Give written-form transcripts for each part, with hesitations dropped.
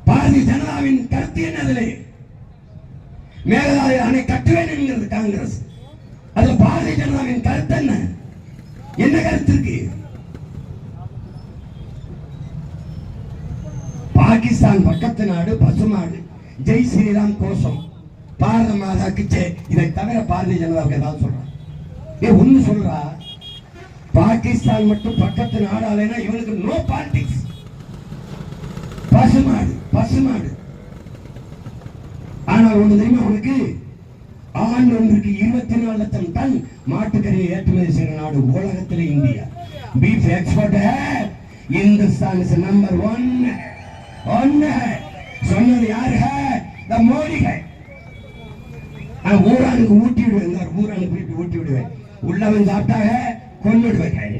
பாரதிய ஜனதாவின் கருத்து என்னதிலே? மேகதாது அணை கட்டுவேன் என்கிறது காங்கிரஸ். அதுல பாரதிய ஜனதாவின் கருத்து என்ன? என்ன கருத்து இருக்கு? பாகிஸ்தான் பக்கத்து நாடு, பசுமாடு, ஜெய் ஸ்ரீராம் கோஷம், பாரத மாதாக்கு ஜெய். இதை தவிர பாரதிய ஜனதாவுக்கு ஏதாவது சொல்றா? ஒண்ணு சொல்றா, பாகிஸ்தான் மட்டும் பக்கத்து நாடாலேனா இவனுக்கு நோ பாலிடிக்ஸ். பசுமாடு பசுமாடு. ஆனால் ஒண்ணு தெரியுமா உனக்கு? ஆண்டு ஒன்றுக்கு 24 லட்சம் டன் மாட்டுக்கறியை ஏற்றுமதி செய்கிற நாடு உலகத்திலே India. Beef export Hindustan is number 1 சொன்னது யாரு? மோடி. ஊரானுக்கு ஊட்டி விடுவேன், ஊரானுக்கு ஊட்டி விடுவேன். உள்ளவன் சாப்பிட்டாக கொன்னுடுவேன்.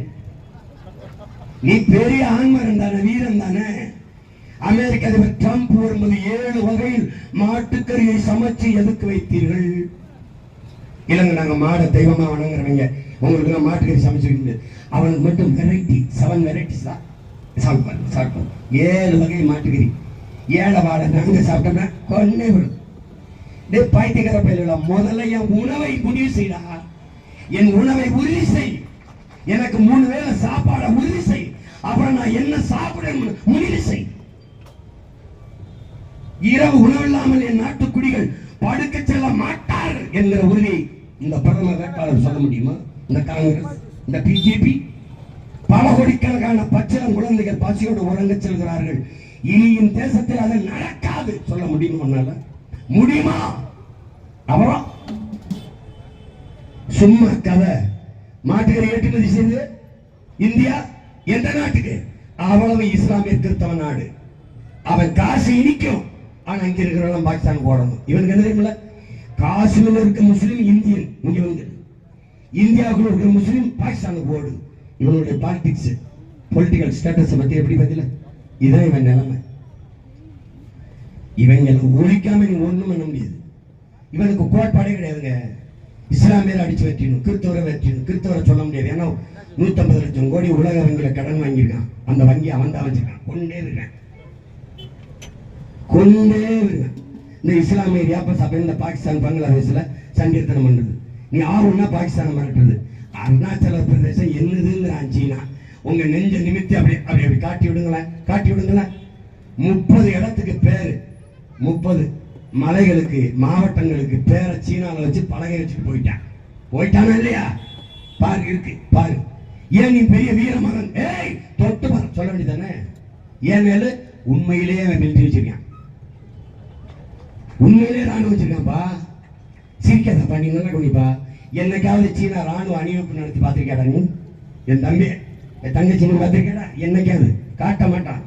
நீ பெரிய ஆண்மரன் தானே, வீரன் தானே. அமெரிக்க அதிபர் ட்ரம்ப் வரும்போது 7 வகையில் மாட்டுக்கறியை சமைச்சு எதுக்கு வைத்தீர்கள்? இல்லைங்க, நாங்க மாட தெய்வமா வணங்குறவங்க, உங்களுக்கு மாட்டுக்கறி சமைச்சிருக்கு. அவனுக்கு மட்டும் வெரைட்டி 7 வெரைட்டிஸ் தான் சாப்பிடுவாங்க. 7 வகை மாட்டுக்கறி. 7 வாழை நாங்க சாப்பிட்டோம்னா கொன்னே விடும். பைத்தியக்கார பயில முதல்ல என் உணவை முடிவு செய்யா. என் உணவை உறுதி செய். எனக்கு 3 வேளை சாப்பாட உறுதி செய். அப்புறம் நான் என்ன சாப்பிட முடிவு செய். இரவு உணவில்லாமல் என் நாட்டு குடிகள் படுக்க செல்ல மாட்டார் என்கிற உறுதியை இந்த பிரதமர் வேட்பாளர் சொல்ல முடியுமா? இந்த காங்கிரஸ், இந்த பிஜேபி பல கோடிக்கணக்கான பச்சிளம் குழந்தைகள் பசியோடு உறங்க செல்கிறார்கள். இனி இந்த தேசத்தில் அது நடக்காது சொல்ல முடியுமா? முடியுமா? அப்புறம் சும்மா கதை. மாட்டுக்கறி ஏற்றுமதி செய்து இந்தியா எந்த நாட்டுக்கு? அவ்வளவு இஸ்லாமிய கிறிஸ்தவ நாடு. அவன் காசு இனிக்கும், ஆனா இங்க இருக்கிறவங்க பாகிஸ்தான் போடணும். இவனுக்கு என்ன தெரியுமில்ல? காசுல இருக்க முஸ்லீம் இந்தியன் இங்க வந்து, இந்தியாவுக்குள்ள இருக்கிற முஸ்லீம் பாகிஸ்தானுக்கு போடு. இவனுடைய பாலிடிக்ஸ், பொலிட்டிக்கல் ஸ்டேட்டஸ் பத்தி எப்படி பதில? இதான் இவன் நிலைமை. இவங்களை ஒழிக்காம நீ ஒண்ணும் பண்ண முடியாது. இவனுக்கு கோட்பாடே கிடையாதுங்க. இஸ்லாமியர் அடிச்சு வெற்றிடணும், கிறிஸ்தவரை வெற்றிடணும். கிறிஸ்தவரை சொல்ல முடியாது. ஏன்னா 150 லட்சம் கோடி உலக வங்கியில கடன் வாங்கியிருக்கான். அந்த வங்கி அவன் தான் வச்சிருக்கான். கொண்டே இருக்கான். இந்த இஸ்லாமிய இந்த பாகிஸ்தான் பங்களாதேஷ்ல சங்கீர்த்தனம் பண்றது. நீ ஆகும்னா பாகிஸ்தான் மிரட்டுறது. அருணாச்சல பிரதேசம் என்னதுங்கிறான் சீனா. உங்க நெஞ்ச நிமித்தி அப்படி காட்டி விடுங்களேன், காட்டி விடுங்களேன். 30 இடத்துக்கு பேரு, 30 மலைகளுக்கு, மாவட்டங்களுக்கு பேரை சீனாவில் வச்சு பலகை வச்சுட்டு போயிட்டானா இல்லையா? பாரு இருக்கு பாரு. ஏன் நீ பெரிய வீரமகன், ஏய் தொட்டு பாரு சொல்ல வேண்டியதானே? ஏன் மேல உண்மையிலேயே அவன் மிலிட்டரி வச்சிருக்கான், உண்மையிலே ராணுவம் வச்சிருக்கான்ப்பா. சிரிக்காதப்பா, நீ நல்லா குடிப்பா. என்னைக்காவது சீனா ராணுவ அணிவகுப்பு நடத்தி பார்த்திருக்கா நீ? என் தம்பி, என் தங்கச்சி பார்த்திருக்கா? என்னைக்காவது காட்ட மாட்டான்.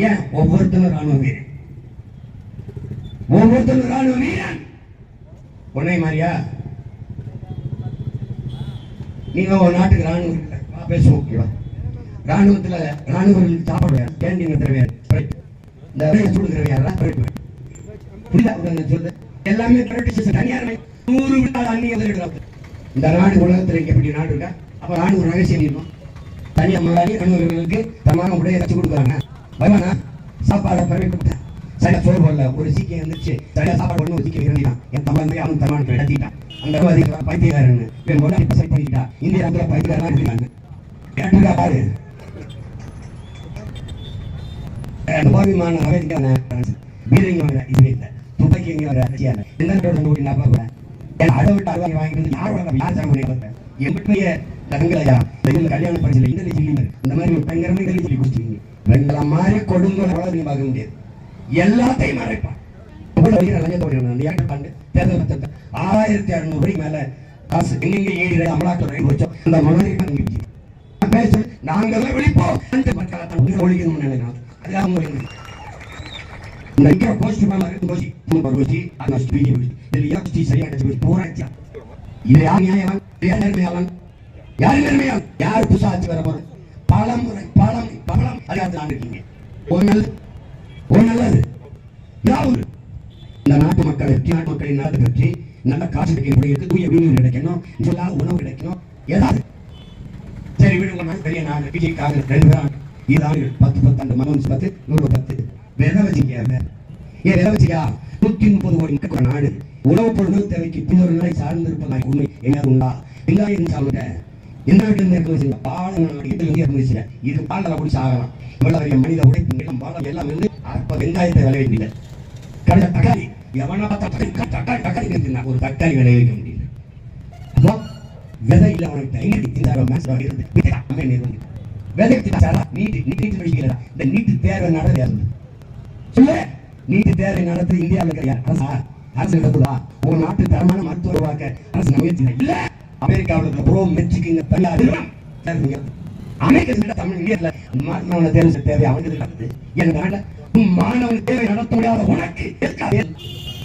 ஏன்? ஒவ்வொருத்தரும் ராணுவ வீரன், ஒவ்வொருத்தரும் ராணுவ வீரன். உன்னை மாதிரியா? நீங்க ஒரு நாட்டுக்கு ராணுவம் இல்லை பேசுவோம். ராணுவத்துல ராணுவர்களுக்கு சாப்பாடு கேண்டீன் எல்லாமே இந்த நாடு உலகத்தில் எப்படி நாடு இருக்கா? அப்ப ராணுவ ரகசியம் இருக்கும். தனியா ராணுவர்களுக்கு தமான உடைய வச்சு கொடுக்குறாங்க. வருவானா? சாப்பாடு பரவாயில்ல, சரியா சோறு போடல. ஒரு சீக்கியம் இருந்துச்சு, சரியா சாப்பாடு ஒண்ணு சீக்கியம் இருந்தான். என் தம்பி அவன் தமான் நடத்திட்டான். அந்த பைத்தியக்காரன் சரி பண்ணிக்கிட்டா. இந்திய நாட்டில் பைத்தியக்காரன் இருக்காங்க. கேட்டுக்கா பாரு. விமான அமெரிக்கான பீரங்கி வாங்க இது இல்லை, துப்பாக்கி எங்க வர ரஷ்யால எந்த அதை விட்டு அறுவாங்க வாங்கிட்டு யார் சாமி எம்பிட்டைய தங்கலையா கல்யாணம் படிச்சல இந்த சொல்லி இந்த மாதிரி ஒரு பயங்கரமா இதெல்லாம் சொல்லி கொடுத்துருக்கீங்க. வெள்ளை மாதிரி கொடுங்கோல நீங்க பார்க்க முடியாது. எல்லாத்தையும் மறைப்பான். தேர்தல் 6600 கோடி மேல காசு எங்க ஏறி அமலாக்கத்துறை வச்சோம். அந்த மனதை பேச நாங்க வெளிப்போம் ஒழிக்கணும்னு நினைக்கிறோம். நாட்டு மக்களின் நாட்டு பற்றி நல்ல காசு கிடைக்கணும், உணவு கிடைக்கணும். ஏதாவது சரி விடுங்க. பெரிய நாடு விஜய் காங்கிரஸ் 2 பேரும் 10 10 மகன் 10 110 விதை வச்சுக்க. ஏன் விதை வச்சியா? 130 கோடி மக்கள் நாடு. உணவுப் பொருட்கள் தேவைக்கு இன்னொரு நாளை சார்ந்து இருப்பதாக உண்மை எங்கேயாவது உண்டா? வெங்காயம் சாப்பிட்ட எந்த வீட்டில் இருக்க வச்சுங்க பாலை நாடு எட்டு இருந்துச்சு. இது பாலை குடிச்சு ஆகலாம். இவ்வளவு மனித உழைப்பு நிலம் பாலம் எல்லாம் வந்து அப்ப வெங்காயத்தை விளைவிக்கல. கடந்த தக்காளி எவனா தக்காளி நிறுத்தினா ஒரு தக்காளி விளைவிக்க முடியல. அப்போ விதை இல்லை அவனுக்கு நீட்டு தேர்வை நடத்த சொல்ல. நீட்டு தேர்வை நடத்த இந்தியாவில் இருக்கிற அரசு நடத்துதா? ஒரு நாட்டு தரமான மருத்துவ உருவாக்க அரசு முயற்சி இல்ல. அமெரிக்காவில் ப்ரோ மெச்சிக்கிங்க அமெரிக்க தமிழ் இந்தியாவில் மாணவனை தேர்வு செய்ய தேவை அவனுக்கு என் நாட்டில் மாணவன் தேவை நடத்த முடியாத உனக்கு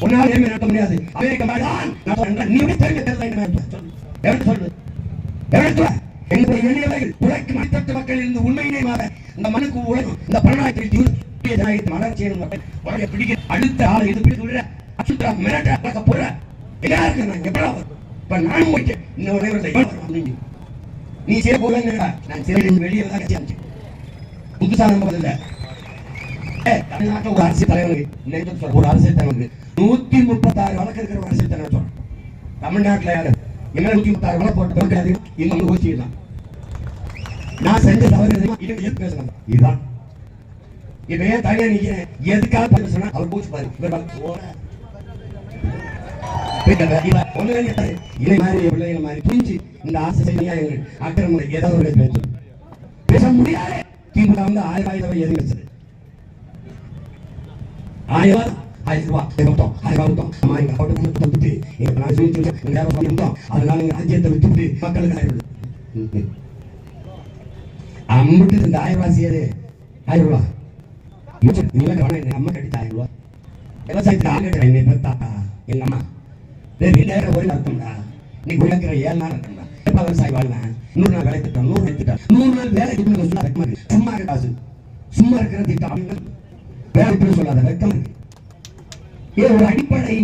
உன்னால் தேர்வை நடத்த முடியாது. அமெரிக்க சொல்லு எளியவர்கள் உழைக்கும் அடித்தட்டு மக்கள் இருந்து உண்மையிலே இந்த மனுக்கு உழைக்கும் இந்த பணநாயகத்தில் மலர்ச்சியை பிடிக்க அடுத்த ஆளை இது பிடித்து அச்சுத்தா மிரட்ட போற எல்லாருக்கும் நான் எப்படா இப்ப நான் போயிட்டேன். இன்னொரு நீ செய்ய போல நான் சிறையில் வெளியே தான் புதுசாக இல்ல. தமிழ்நாட்டில் ஒரு அரசியல் தலைவருக்கு ஒரு அரசியல் தலைவருக்கு 136 வழக்கு இருக்கிற ஒரு அரசியல் தலைவர் சொல்றேன். தமிழ்நாட்டில் யாரு என்ன 136 வழக்கு போட்டு இன்னும் கோச்சிக்கலாம். நான் செஞ்ச தவறு பேசலாம். இதுதான் இப்ப ஏன் தனியா நிக்கிறேன் எதுக்காக பேசுனா அவர் கோச்சு பாரு. இந்த ஆசை அக்கிரமங்களை ஏதாவது பேச முடியாது. திமுக வந்து 1000 ரூபாய் எதிர்த்து 1000 ரூபாய் அதனால ராஜ்யத்தை விட்டு மக்களுக்கு அம்பிட்டு இந்த 1000 ரூபாய் சேரு 1000 ரூபாய் அம்மா கட்டிட்டு 1000 ரூபாய் விவசாயத்துக்கு என்னை தாத்தா எங்க அம்மா 2000 ஒரு அர்த்தம்டா. நீ உழைக்கிற 7 நாள் அர்த்தம்டா. எப்ப விவசாயி வாழ்வேன்? 100 நாள் வேலை திட்டம் 100 நாள் வேலை சும்மா காசு சும்மா இருக்கிற திட்டம் வேலை சொல்லாத வெக்கம் இருக்கு. ஒரு அடிப்படை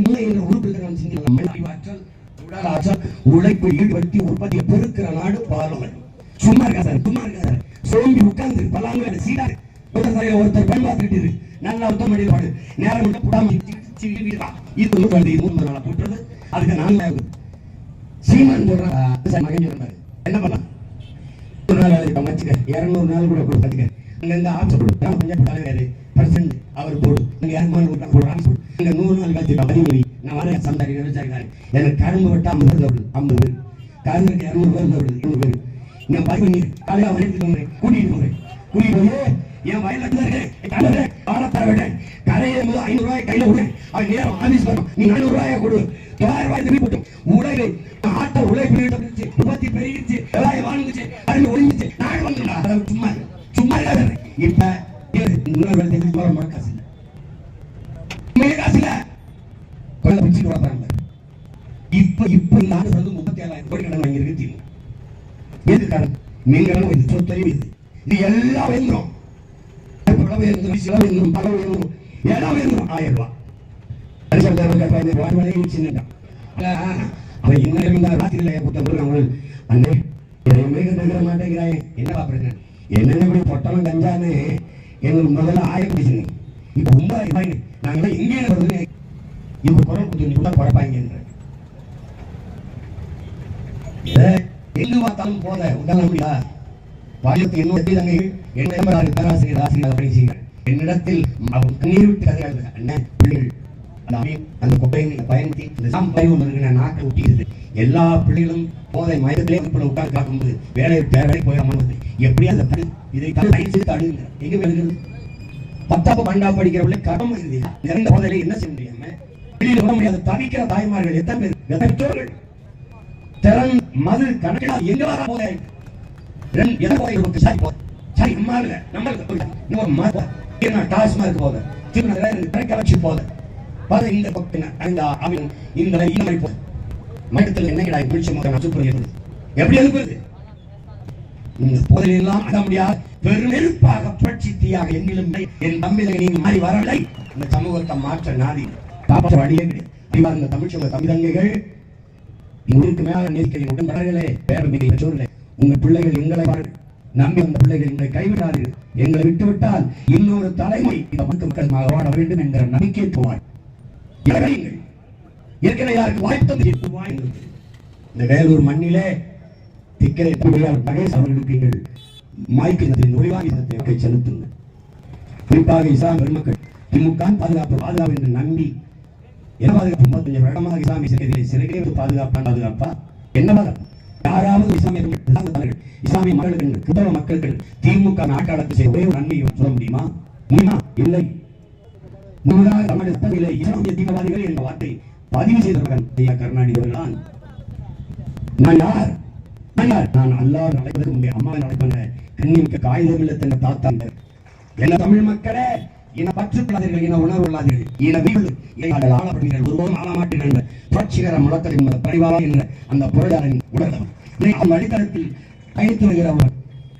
உழைப்பு ஈடுபடுத்தி உற்பத்தியை பெருக்கிற நாடு பாரம்பரியம். சும்மா இருக்காது சும்மா இருக்காது சோம்பி உட்கார்ந்து பல்லாங்க சீடா ஒருத்தர் பெண் பார்த்துட்டு நல்லா உத்தம் மடியில் பாடு நேரம் புடாம இது 3 நாளா போட்டுறது. அதுக்கு நான் சீமான் சொல்றாரு மகன் சொல்றாரு என்ன பண்ணலாம் 100 நாள் வேலை மச்சுக்க 200 நாள் கூட கொடுத்துக்க அங்கங்க ஆப்ஷன் கொடு கொஞ்சம் தலைவர் பர்சன்ட் அவர் போடு நீங்க 100 நாள் கழிச்சு பதிமொழி நான் வர சந்தாரி விவசாயிக்காரு எனக்கு கரும்பு வெட்டா 50 பேர் கரும்புக்கு 200 பேர் 200 பேர் நான் பதிமொழி காலையா வரைக்கும் கூட்டிட்டு போய் என் வயல ஆழத்தர விட்டேன் கரையை 500 ரூபாய் கையில விடு அவன் நேரம் ஆபீஸ் வரும் நீ 400 ரூபாயை கொடு 900 ரூபாய் திருப்பி போட்டும் உலகை ஆட்ட உழைப்பு உற்பத்தி பெருகிடுச்சு விவசாயம் வாழ்ந்துச்சு கரும்பு ஒழிஞ்சிச்சு நாடு வந்துடா சும்மா சும்மா இருக்காது. இப்ப இன்னொரு காசு இல்லை காசு இல்ல கொள்ள பிடிச்சிட்டு வராங்க. இப்ப இந்த ஆண்டு வந்து 37,000 கோடி கடன் வாங்கியிருக்கு திமுக. எது கடன்? நீங்களும் இது சொத்தையும் இது எல்லாம் வேணும். என்ன பொட்டலம் கஞ்சான்னு எங்களுக்கு முதல்ல 1000 பிடிச்சுங்க. இப்ப 9,000 ரூபாய் நாங்க எங்கே வருது இப்ப குரல் கொடுத்து குறைப்பாங்க எங்க பார்த்தாலும் போத உடல் முடியா வாயத்துக்கு என்னுடைய பேராசிரியர் ஆசிரியர் பணி செய்கிறார். என்னிடத்தில் கண்ணீர் விட்டு கதைகள் அண்ணன் பிள்ளைகள் அந்த கொட்டையை பயன்படுத்தி இந்த சாம்பரிவம் இருக்கிற நாட்டை ஒட்டிக்கிறது. எல்லா பிள்ளைகளும் போதை மயத்திலே உட்கார்ந்து காக்கும்போது வேலை போய் அமர்ந்தது எப்படி அந்த இதை தடுங்க எங்க வருகிறது 10ஆம் 12ஆம் படிக்கிறவர்களே கடமை நிறைந்த போதையில என்ன செய்ய முடியாம வெளியில் விட முடியாது தவிக்கிற தாய்மார்கள் எத்தனை பேர் பெற்றோர்கள் திறன் மது கணக்கில் எங்க வர போதை டாஸ்மார்க் போத போத இந்த மட்டத்தில் என்ன எப்படி அனுப்புறது? இந்த போதையெல்லாம் அட முடியாது பெருநெருப்பாக புரட்சி தீயாக எங்கிலும் என் தம்பிகளை நீங்க மாறி வரவில்லை. இந்த சமூகத்தை மாற்ற நாதி காப்பாற்ற வழியே கிடையாது. இந்த தமிழ் சமூக தமிழங்கள் உங்களுக்கு மேல நேசிக்க உடன்படர்களே பேரமிகு பெற்றோர்களே உங்கள் பிள்ளைகள் எங்களை நம்பி வந்த பிள்ளைகள் எங்களை கைவிடாதீர்கள். எங்களை விட்டுவிட்டால் இன்னொரு தலைமை இந்த மக்கள் வாழ வேண்டும் என்கிற நம்பிக்கை போவார். ஏற்கனவே யாருக்கு வாய்ப்பு இந்த வேலூர் மண்ணிலே திக்கரை மகேஷ் அவர்களுக்கு நீங்கள் மாய்க்கினத்தின் ஒளிவாங்கி செலுத்துங்கள். குறிப்பாக இஸ்லாம் பெருமக்கள் திமுக பாதுகாப்பு என்று நம்பி என்ன பாதுகாப்பு? 35 வருடமாக இஸ்லாமிய சிறையிலே பாதுகாப்பா என்ன பாதுகாப்பு? யாராவது இஸ்லாமிய மக்களுக்கு கிறிஸ்தவ மக்களுக்கு திமுக நாட்டாளத்து செய்ய ஒரே ஒரு நன்மையை சொல்ல முடியுமா? இல்லை. முன்னதாக தமிழகத்திலே இஸ்லாமிய தீவிரவாதிகள் என்ற வார்த்தை பதிவு செய்தவர்கள் ஐயா கருணாநிதி அவர்களான். நான் யார்? நான் அல்லாஹ் நடப்பதற்கு முன்னே அம்மாவை நடப்பன கண்ணிமிக்க காகிதம் இல்லை தன்னை தாத்தா என்ன தமிழ் மக்களே இன பற்றுக்கொள்ளாதீர்கள், இன உணர்வு இல்லாதீர்கள், இன வீடு ஆளப்படுங்கள், ஒருவரும் ஆளமாட்டீர்கள் என்ற புரட்சிகர முழக்கத்தின் பரிவாரா என்ற அந்த பொருளாதாரின் உணர்ந்தவர் அடித்தளத்தில் பயணித்து வருகிறவர்.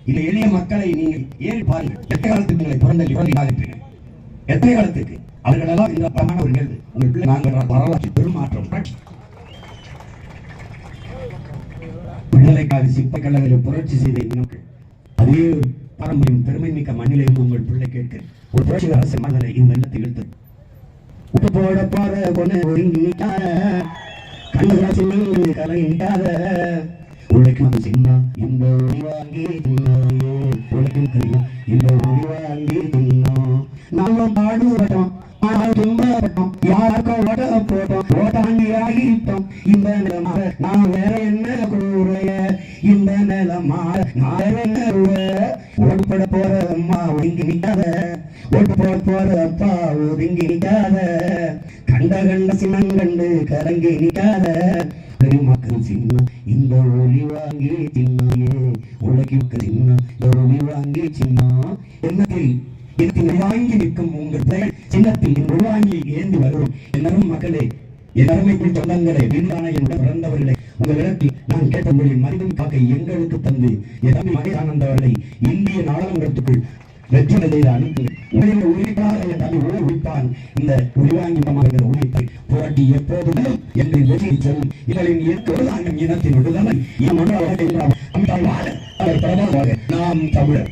இந்த எளிய மக்களை நீங்கள் ஏறி பாருங்கள். எத்தனை காலத்துக்கு உங்களை பிறந்தல் இருப்பீர்கள்? எத்தனை காலத்துக்கு? அவர்களெல்லாம் இந்த பரமான ஒரு நிகழ்வு உங்கள் பிள்ளை நாங்கள் வரலாற்று பெருமாற்றம் விடுதலைக்காக சிப்ப கல்லறையில் புரட்சி செய்த இனங்கள் அதே பாரம்பரியம் பெருமை மிக்க மண்ணிலே உங்கள் பிள்ளை கேட்க ஒரு புரட்சி அரசு மனதை இந்த இல்லத்தை இழுத்தது. உப்பு போட போற கொண்டு ஒருங்கிட்டாத கண்ணுகளை கலையிட்டாத உழைக்கும் சின்ன இந்த ஒளிவாங்கி உழைக்கும் கரியா இந்த ஒளிவாங்கி நாமும் பாடுபட்டோம், ஆனால் துன்பப்பட்டோம், யாருக்கும் ஓட போட்டோம், ஓட்டாண்டி ஆகிட்டோம். இந்த நிலமாக நான் வேற என்ன கூறைய, இந்த நிலமாக நான் வேற என்ன ஓடுபட போற அம்மா ஒதுங்கி நிக்காத, ஓட்டு போற அப்பா ஒதுங்கி நிக்காத, கண்ட சின்னங்கண்டு கலங்கி நிக்காத, பெருமக்கள் சின்ன இந்த ஒளி வாங்கி சின்னையே உலகிற்கு சின்ன இந்த ஒளி வாங்கி சின்ன என்னத்தில் வாங்கி நிற்கும் உங்கள் பெயர் சின்னத்தில் உள்வாங்கி ஏந்தி வருவோம். எல்லாரும் மக்களே, எல்லாருமே சொந்தங்களே, வீணான என்னுடன் பிறந்தவர்களே, உங்களிடத்தில் நான் கேட்டபடி மனிதன் காக்கை எங்களுக்கு தந்து எதமே மகேசானந்த அவர்களை இந்திய நாடாளுமன்றத்துக்குள் வெற்றி நிலையில் அனுப்புங்கள். உழைப்பான் இந்த ஒளிவாங்கி உழைப்பை புரட்டி எப்போதும் என்னை வெற்றி செல்லும் இவளின் இனத்தின் விடுதலை நாம் தமிழர்.